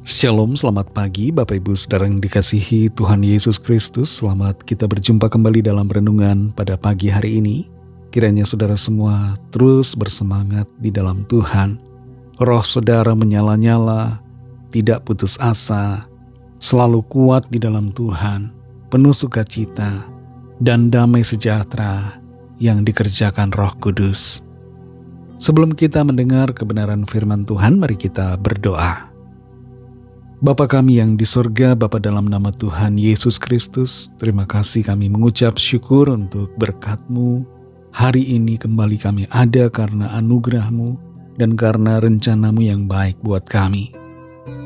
Shalom, selamat pagi Bapak Ibu Saudara yang dikasihi Tuhan Yesus Kristus. Selamat kita berjumpa kembali dalam renungan pada pagi hari ini. Kiranya saudara semua terus bersemangat di dalam Tuhan. Roh saudara menyala-nyala, tidak putus asa, selalu kuat di dalam Tuhan, penuh sukacita dan damai sejahtera yang dikerjakan Roh Kudus. Sebelum kita mendengar kebenaran firman Tuhan, mari kita berdoa. Bapa kami yang di sorga, Bapa dalam nama Tuhan Yesus Kristus, terima kasih kami mengucap syukur untuk berkat-Mu. Hari ini kembali kami ada karena anugerah-Mu dan karena rencana-Mu yang baik buat kami.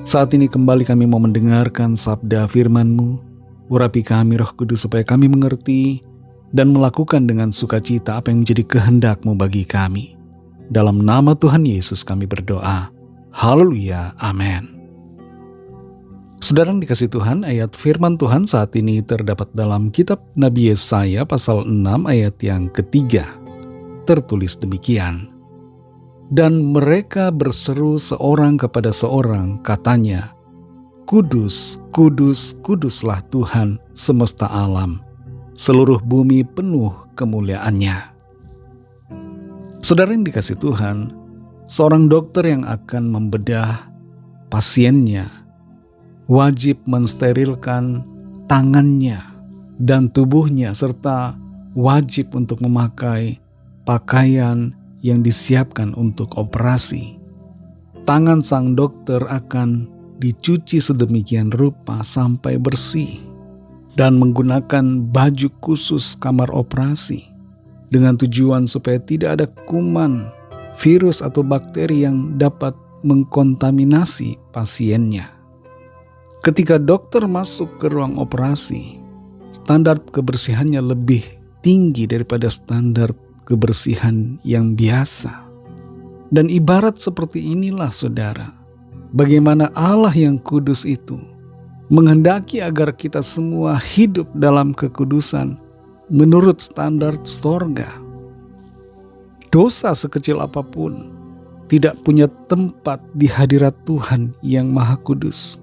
Saat ini kembali kami mau mendengarkan sabda firman-Mu. Urapi kami Roh Kudus supaya kami mengerti dan melakukan dengan sukacita apa yang menjadi kehendak-Mu bagi kami. Dalam nama Tuhan Yesus kami berdoa. Haleluya, amin. Saudara yang dikasih Tuhan, ayat firman Tuhan saat ini terdapat dalam kitab Nabi Yesaya pasal 6 ayat yang ketiga. Tertulis demikian. Dan mereka berseru seorang kepada seorang, katanya, Kudus, kudus, kuduslah Tuhan semesta alam. Seluruh bumi penuh kemuliaan-Nya. Saudara yang dikasih Tuhan, seorang dokter yang akan membedah pasiennya wajib mensterilkan tangannya dan tubuhnya serta wajib untuk memakai pakaian yang disiapkan untuk operasi. Tangan sang dokter akan dicuci sedemikian rupa sampai bersih dan menggunakan baju khusus kamar operasi dengan tujuan supaya tidak ada kuman, virus atau bakteri yang dapat mengkontaminasi pasiennya. Ketika dokter masuk ke ruang operasi, standar kebersihannya lebih tinggi daripada standar kebersihan yang biasa. Dan ibarat seperti inilah saudara, bagaimana Allah yang kudus itu menghendaki agar kita semua hidup dalam kekudusan menurut standar sorga. Dosa sekecil apapun tidak punya tempat di hadirat Tuhan yang Maha Kudus.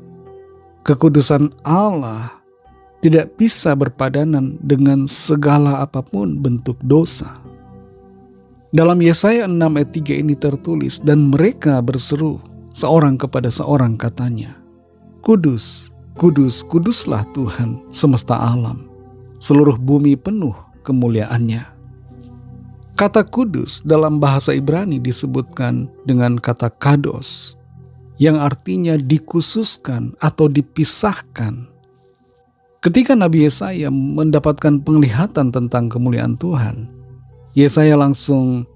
Kekudusan Allah tidak bisa berpadanan dengan segala apapun bentuk dosa. Dalam Yesaya 6 ayat 3 ini tertulis, dan mereka berseru seorang kepada seorang, katanya, Kudus, kudus, kuduslah Tuhan semesta alam. Seluruh bumi penuh kemuliaan-Nya. Kata kudus dalam bahasa Ibrani disebutkan dengan kata kados, yang artinya dikhususkan atau dipisahkan. Ketika Nabi Yesaya mendapatkan penglihatan tentang kemuliaan Tuhan, Yesaya langsung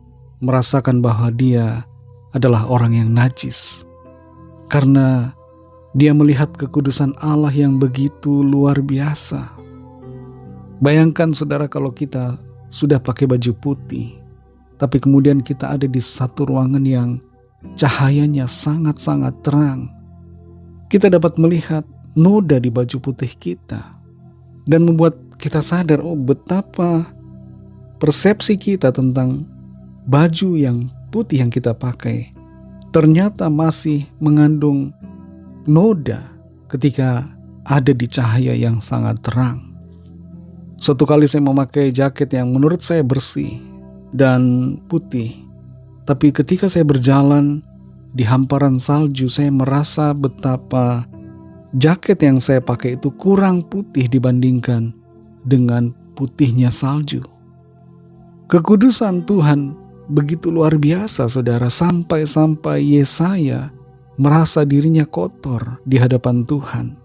merasakan bahwa dia adalah orang yang najis. Karena dia melihat kekudusan Allah yang begitu luar biasa. Bayangkan saudara kalau kita sudah pakai baju putih, tapi kemudian kita ada di satu ruangan yang cahayanya sangat-sangat terang. Kita dapat melihat noda di baju putih kita dan membuat kita sadar betapa persepsi kita tentang baju yang putih yang kita pakai ternyata masih mengandung noda ketika ada di cahaya yang sangat terang. Suatu kali saya memakai jaket yang menurut saya bersih dan putih, tapi ketika saya berjalan di hamparan salju, saya merasa betapa jaket yang saya pakai itu kurang putih dibandingkan dengan putihnya salju. Kekudusan Tuhan begitu luar biasa saudara, sampai-sampai Yesaya merasa dirinya kotor di hadapan Tuhan.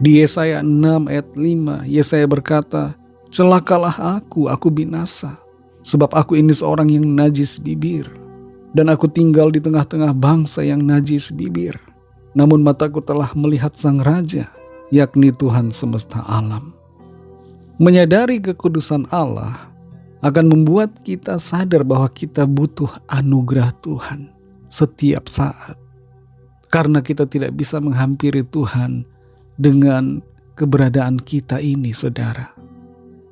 Di Yesaya 6 ayat 5, Yesaya berkata, celakalah aku binasa. Sebab aku ini seorang yang najis bibir, dan aku tinggal di tengah-tengah bangsa yang najis bibir. Namun mataku telah melihat Sang Raja, yakni Tuhan semesta alam. Menyadari kekudusan Allah akan membuat kita sadar bahwa kita butuh anugerah Tuhan setiap saat. Karena kita tidak bisa menghampiri Tuhan dengan keberadaan kita ini, saudara.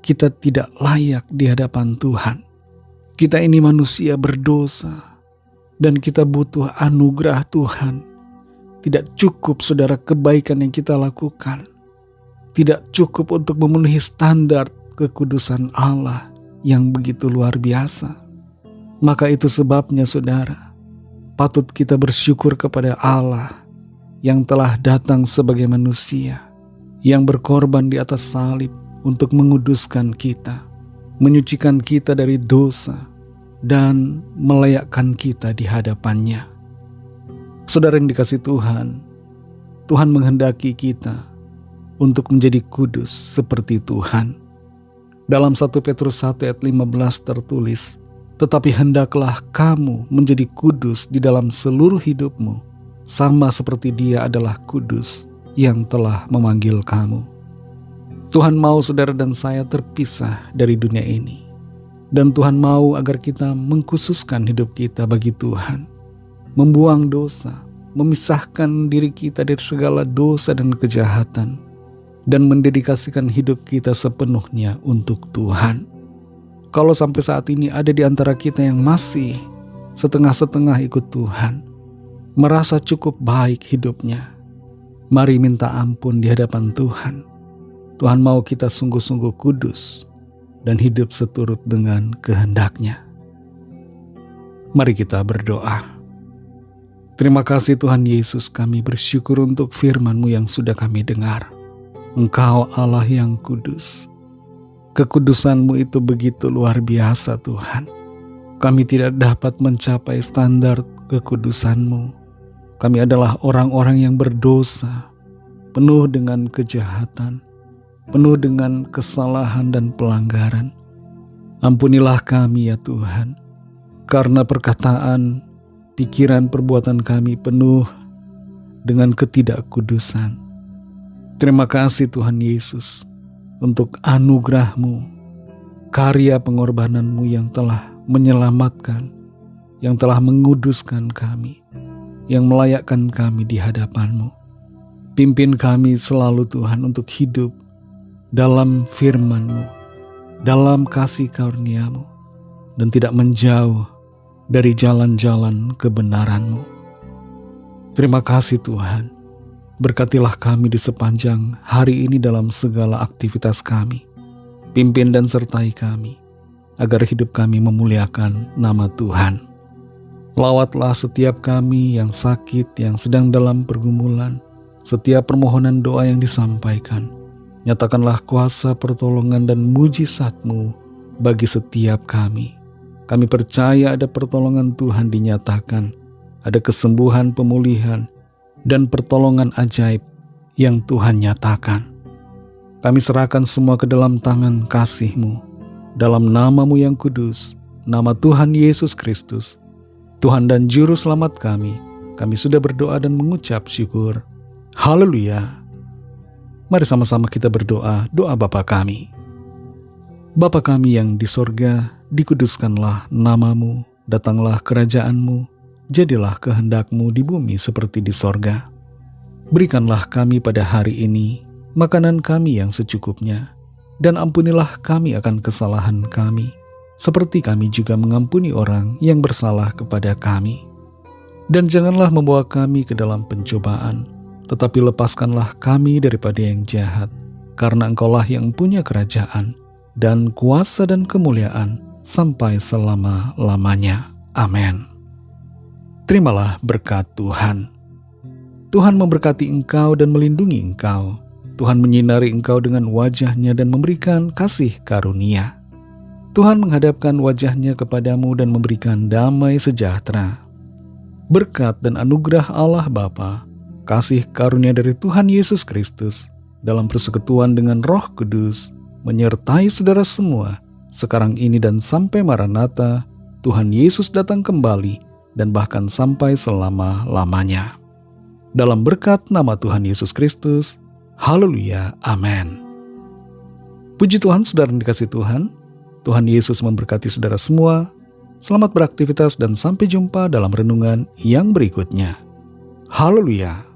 Kita tidak layak di hadapan Tuhan. Kita ini manusia berdosa dan kita butuh anugerah Tuhan. Tidak cukup saudara kebaikan yang kita lakukan. Tidak cukup untuk memenuhi standar kekudusan Allah yang begitu luar biasa. Maka itu sebabnya saudara, patut kita bersyukur kepada Allah yang telah datang sebagai manusia, yang berkorban di atas salib untuk menguduskan kita, menyucikan kita dari dosa, dan melayakkan kita di hadapannya. Saudara yang dikasihi Tuhan, Tuhan menghendaki kita untuk menjadi kudus seperti Tuhan. Dalam 1 Petrus 1 ayat 15 tertulis, "Tetapi hendaklah kamu menjadi kudus di dalam seluruh hidupmu, sama seperti Dia adalah kudus yang telah memanggil kamu." Tuhan mau saudara dan saya terpisah dari dunia ini. Dan Tuhan mau agar kita mengkhususkan hidup kita bagi Tuhan, membuang dosa, memisahkan diri kita dari segala dosa dan kejahatan, dan mendedikasikan hidup kita sepenuhnya untuk Tuhan. Kalau sampai saat ini ada di antara kita yang masih setengah-setengah ikut Tuhan, merasa cukup baik hidupnya, mari minta ampun di hadapan Tuhan. Tuhan mau kita sungguh-sungguh kudus dan hidup seturut dengan kehendak-Nya. Mari kita berdoa. Terima kasih Tuhan Yesus, kami bersyukur untuk firman-Mu yang sudah kami dengar. Engkau Allah yang kudus. Kekudusan-Mu itu begitu luar biasa Tuhan. Kami tidak dapat mencapai standar kekudusan-Mu. Kami adalah orang-orang yang berdosa, penuh dengan kejahatan, penuh dengan kesalahan dan pelanggaran. Ampunilah kami ya Tuhan, karena perkataan, pikiran, perbuatan kami penuh dengan ketidakkudusan. Terima kasih Tuhan Yesus untuk anugerah-Mu, karya pengorbanan-Mu yang telah menyelamatkan, yang telah menguduskan kami, yang melayakkan kami di hadapan-Mu. Pimpin kami selalu Tuhan untuk hidup dalam firman-Mu, dalam kasih karunia-Mu, dan tidak menjauh dari jalan-jalan kebenaran-Mu. Terima kasih Tuhan, berkatilah kami di sepanjang hari ini dalam segala aktivitas kami. Pimpin dan sertai kami, agar hidup kami memuliakan nama Tuhan. Lawatlah setiap kami yang sakit, yang sedang dalam pergumulan, setiap permohonan doa yang disampaikan. Nyatakanlah kuasa pertolongan dan mujizat-Mu bagi setiap kami. Kami percaya ada pertolongan Tuhan dinyatakan, ada kesembuhan, pemulihan, dan pertolongan ajaib yang Tuhan nyatakan. Kami serahkan semua ke dalam tangan kasih-Mu, dalam nama-Mu yang kudus, nama Tuhan Yesus Kristus, Tuhan dan Juru Selamat kami sudah berdoa dan mengucap syukur. Haleluya. Mari sama-sama kita berdoa, doa Bapa kami. Bapa kami yang di sorga, dikuduskanlah nama-Mu, datanglah kerajaan-Mu, jadilah kehendak-Mu di bumi seperti di sorga. Berikanlah kami pada hari ini makanan kami yang secukupnya, dan ampunilah kami akan kesalahan kami, seperti kami juga mengampuni orang yang bersalah kepada kami. Dan janganlah membawa kami ke dalam pencobaan, tetapi lepaskanlah kami daripada yang jahat, karena Engkaulah yang punya kerajaan, dan kuasa dan kemuliaan, sampai selama-lamanya. Amin. Terimalah berkat Tuhan. Tuhan memberkati engkau dan melindungi engkau. Tuhan menyinari engkau dengan wajah-Nya dan memberikan kasih karunia. Tuhan menghadapkan wajah-Nya kepadamu dan memberikan damai sejahtera. Berkat dan anugerah Allah Bapa, kasih karunia dari Tuhan Yesus Kristus, dalam persekutuan dengan Roh Kudus, menyertai saudara semua, sekarang ini dan sampai Maranatha, Tuhan Yesus datang kembali, dan bahkan sampai selama-lamanya. Dalam berkat nama Tuhan Yesus Kristus, haleluya, amin. Puji Tuhan, saudara yang dikasihi Tuhan, Tuhan Yesus memberkati saudara semua. Selamat beraktivitas dan sampai jumpa dalam renungan yang berikutnya. Haleluya.